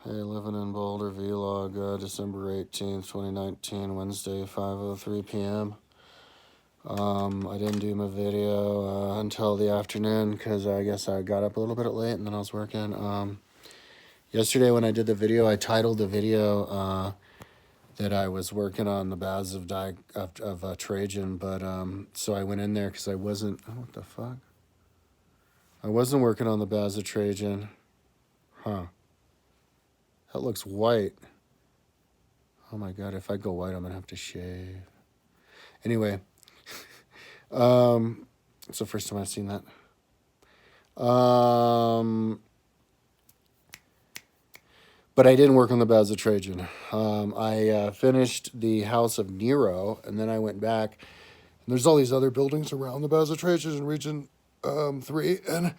Hey, living in Boulder vlog, December 18th, 2019, Wednesday, 5:03 p.m. I didn't do my video until the afternoon because I guess I got up a little bit late and then I was working. Yesterday when I did the video, I titled the video that I was working on the baths of Trajan, but so I went in there because I wasn't. Oh, what the fuck? I wasn't working on the baths of Trajan. Huh? That looks white. Oh my god! If I go white, I'm gonna have to shave. Anyway, it's the first time I've seen that. But I didn't work on the Baths of Trajan. I finished the House of Nero, and then I went back. And there's all these other buildings around the Baths of Trajan in Region 3, and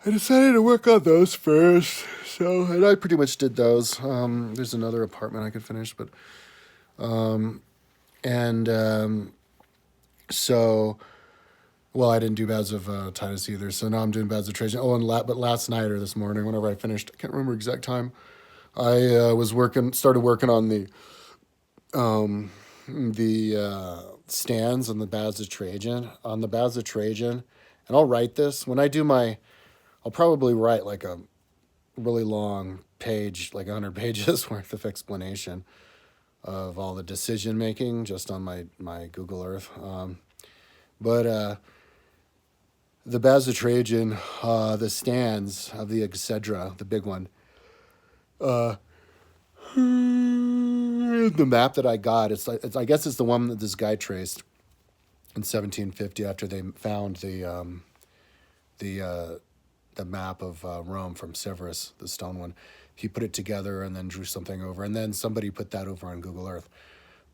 I decided to work on those first. So, and I pretty much did those. There's another apartment I could finish, but so. Well, I didn't do Baths of Titus either, so now I'm doing Baths of Trajan. Oh, but last night or this morning, whenever I finished, I can't remember exact time. I started working on the stands on the Baths of Trajan. On the Baths of Trajan, and I'll write this when I do I'll probably write like a really long page, like 100 pages worth of explanation of all the decision making just on my Google Earth. But the Baths of Trajan, the stands of the Excedra, the big one. The map that I got, I guess it's the one that this guy traced in 1750 after they found the map of Rome from Severus, the stone one. He put it together and then drew something over, and then somebody put that over on Google Earth.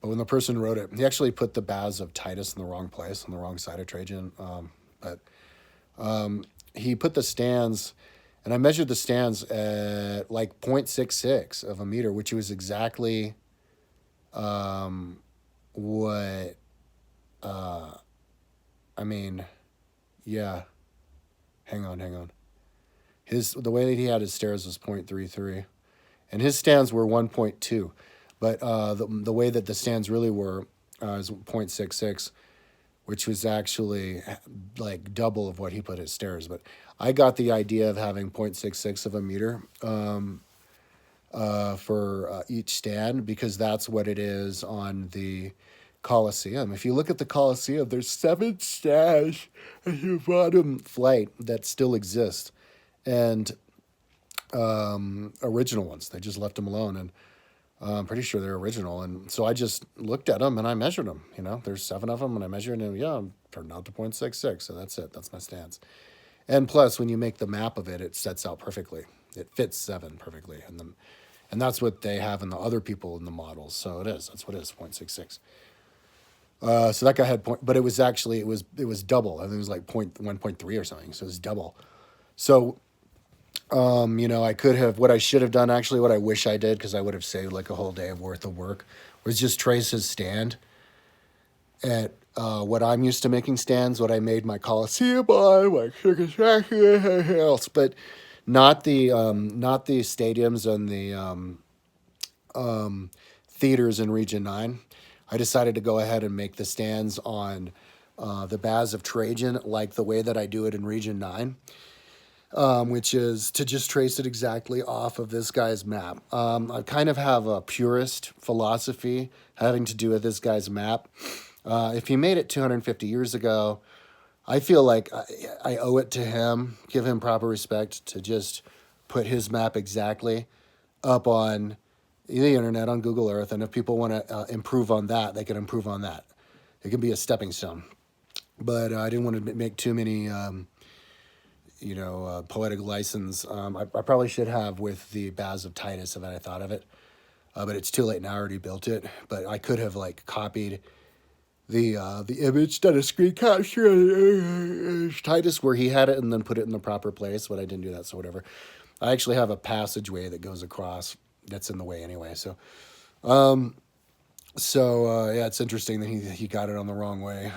But when the person wrote it, he actually put the Baths of Titus in the wrong place, on the wrong side of Trajan. But he put the stands, and I measured the stands at like 0.66 of a meter, which was exactly what, I mean, yeah. Hang on. The way that he had his stairs was 0.33, and his stands were 1.2, but the way that the stands really were is 0.66, which was actually like double of what he put his stairs. But I got the idea of having 0.66 of a meter for each stand because that's what it is on the Colosseum. If you look at the Colosseum, there's 7 stands at your bottom flight that still exist, and original ones. They just left them alone, and I'm pretty sure they're original. And so I just looked at them and I measured them. You know, there's 7 of them, and I measured them. Yeah, turned out to 0.66. So that's it. That's my stance. And plus, when you make the map of it, it sets out perfectly. It fits 7 perfectly, and that's what they have in the other people in the models. So it is. That's what it is. 0.66. So that guy had but it was actually it was double. I think it was like 1.3 or something. So it was double. So I could have, what I should have done, actually, what I wish I did, because I would have saved like a whole day of worth of work, was just trace his stand at what I'm used to making stands, what I made my Coliseum on, my else, but not the stadiums and the theaters in Region 9. I decided to go ahead and make the stands on the Baths of Trajan like the way that I do it in Region 9. Which is to just trace it exactly off of this guy's map. I kind of have a purist philosophy having to do with this guy's map. If he made it 250 years ago, I feel like I owe it to him, give him proper respect, to just put his map exactly up on the internet, on Google Earth, and if people want to improve on that, they can improve on that. It can be a stepping stone. But I didn't want to make too many... poetic license. I probably should have with the Baths of Titus if I thought of it, but it's too late now. I already built it. But I could have like copied the image, done a screen capture of Titus where he had it, and then put it in the proper place. But I didn't do that, so whatever. I actually have a passageway that goes across that's in the way anyway. So, yeah, it's interesting that he got it on the wrong way.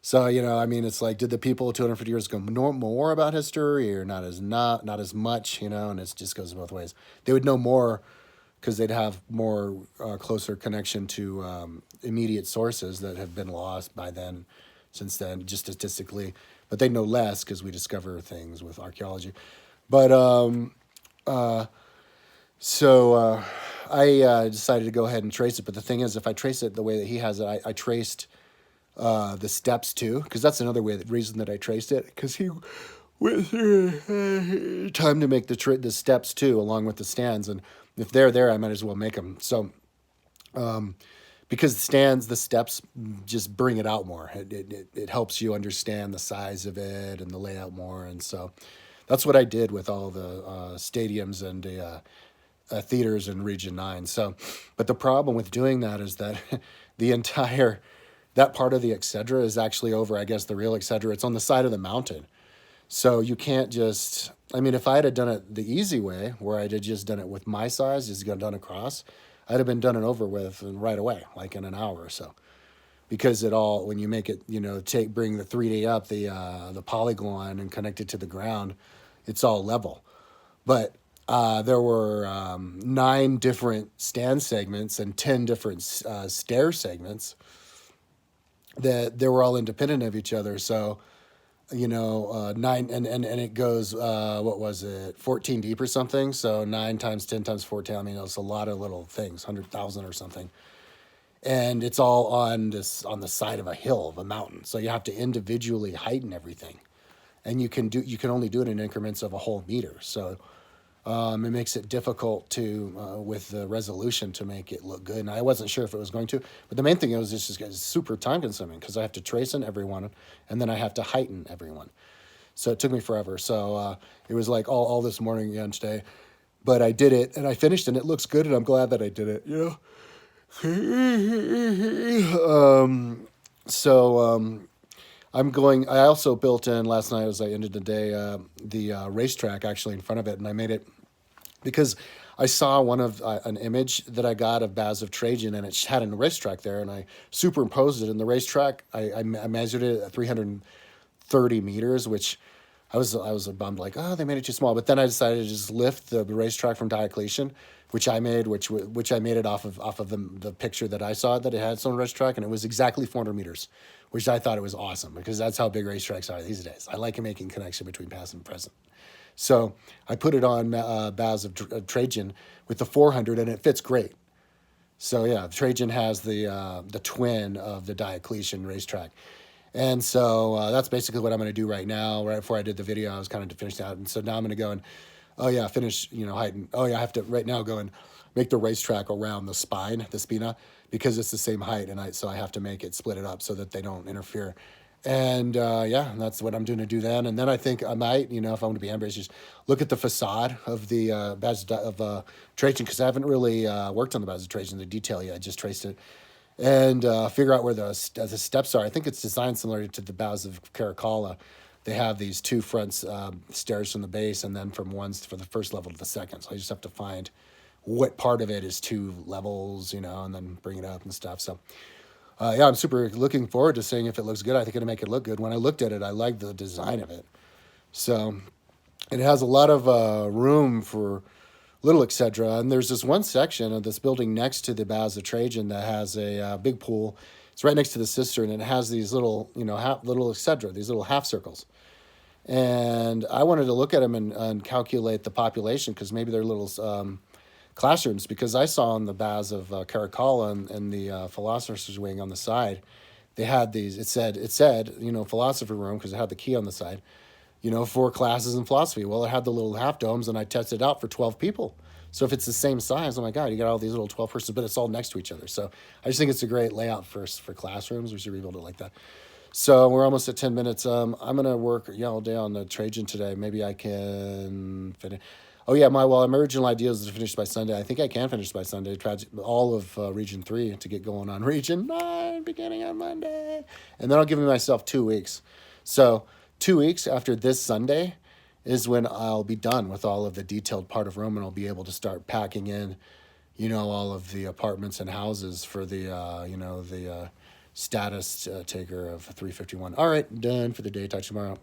So, I mean, it's like, did the people 250 years ago know more about history or not as much, and it just goes both ways. They would know more because they'd have more closer connection to immediate sources that have been lost by then, since then, just statistically. But they know less because we discover things with archaeology. But so I decided to go ahead and trace it. But the thing is, if I trace it the way that he has it, I traced the steps too, because that's another reason that I traced it, because he went through time to make the steps too, along with the stands, and if they're there, I might as well make them. So, because the steps just bring it out more. It helps you understand the size of it and the layout more, and so that's what I did with all the stadiums and the theaters in Region 9. So, but the problem with doing that is that the entire that part of the Excedra is actually over, I guess, the real Excedra. It's on the side of the mountain. So you can't just, I mean, if I had done it the easy way, where I'd have just done it with my size, just done across, I'd have been done and over with right away, like in an hour or so. Because when you make it, bring the 3D up, the polygon and connect it to the ground, it's all level. But there were 9 different stand segments and 10 different stair segments that they were all independent of each other. So, 9 and it goes, what was it, 14 deep or something? So 9 times 10 times 14. I mean, it's a lot of little things, 100,000 or something. And it's all on the side of a hill, of a mountain. So you have to individually heighten everything. And you can only do it in increments of a whole meter. So it makes it difficult with the resolution to make it look good. And I wasn't sure if it was going to, but the main thing is it's just super time consuming, because I have to trace in everyone and then I have to heighten everyone. So it took me forever. So it was like all this morning and today, but I did it and I finished and it looks good and I'm glad that I did it, So I also built in last night, as I ended the day, the racetrack actually in front of it, and I made it because I saw an image that I got of Baths of Trajan, and it had a racetrack there, and I superimposed it in the racetrack. I measured it at 330 meters, which I was bummed, like, oh, they made it too small. But then I decided to just lift the racetrack from Diocletian, which I made, which I made it off of the picture that I saw that it had its own racetrack, and it was exactly 400 meters, which I thought it was awesome, because that's how big racetracks are these days. I like making connection between past and present. So I put it on Baths of Trajan with the 400, and it fits great. So yeah, Trajan has the twin of the Diocletian racetrack. And so that's basically what I'm going to do right now. Right before I did the video, I was kind of to finish that. And so now I'm going to go and, finish, heighten. Oh yeah, I have to right now go and make the racetrack around the spine, the spina, because it's the same height. And so I have to make it, split it up so that they don't interfere. And that's what I'm doing to do then. And then I think I might, if I want to be ambitious, just look at the facade of the Baths of Trajan, because I haven't really worked on the Baths of Trajan, the detail yet. I just traced it. And figure out where the steps are. I think it's designed similar to the Baths of Caracalla. They have these 2 front stairs from the base, and then from for the first level to the second. So I just have to find what part of it is 2 levels, and then bring it up and stuff. So I'm super looking forward to seeing if it looks good. I think it'll make it look good. When I looked at it, I liked the design of it. So it has a lot of room for little Excedra, and there's this one section of this building next to the Baths of Trajan that has a big pool. It's right next to the cistern, and it has these little, little Excedra, these little half circles. And I wanted to look at them and calculate the population, because maybe they're little classrooms, because I saw on the Baths of Caracalla and the Philosopher's Wing on the side, they had these, it said, philosopher room, because it had the key on the side, 4 classes in philosophy. Well, it had the little half domes, and I tested it out for 12 people. So if it's the same size, oh my God, you got all these little 12 persons, but it's all next to each other. So I just think it's a great layout for classrooms. We should rebuild it like that. So we're almost at 10 minutes. I'm going to work all day on the Trajan today. Maybe I can finish. Oh yeah, my original idea is to finish by Sunday. I think I can finish by Sunday. All of Region 3 to get going on Region 9 beginning on Monday. And then I'll give myself 2 weeks. So 2 weeks after this Sunday is when I'll be done with all of the detailed part of Rome, and I'll be able to start packing in, all of the apartments and houses for the status taker of 351. All right, done for the day. Talk to you tomorrow.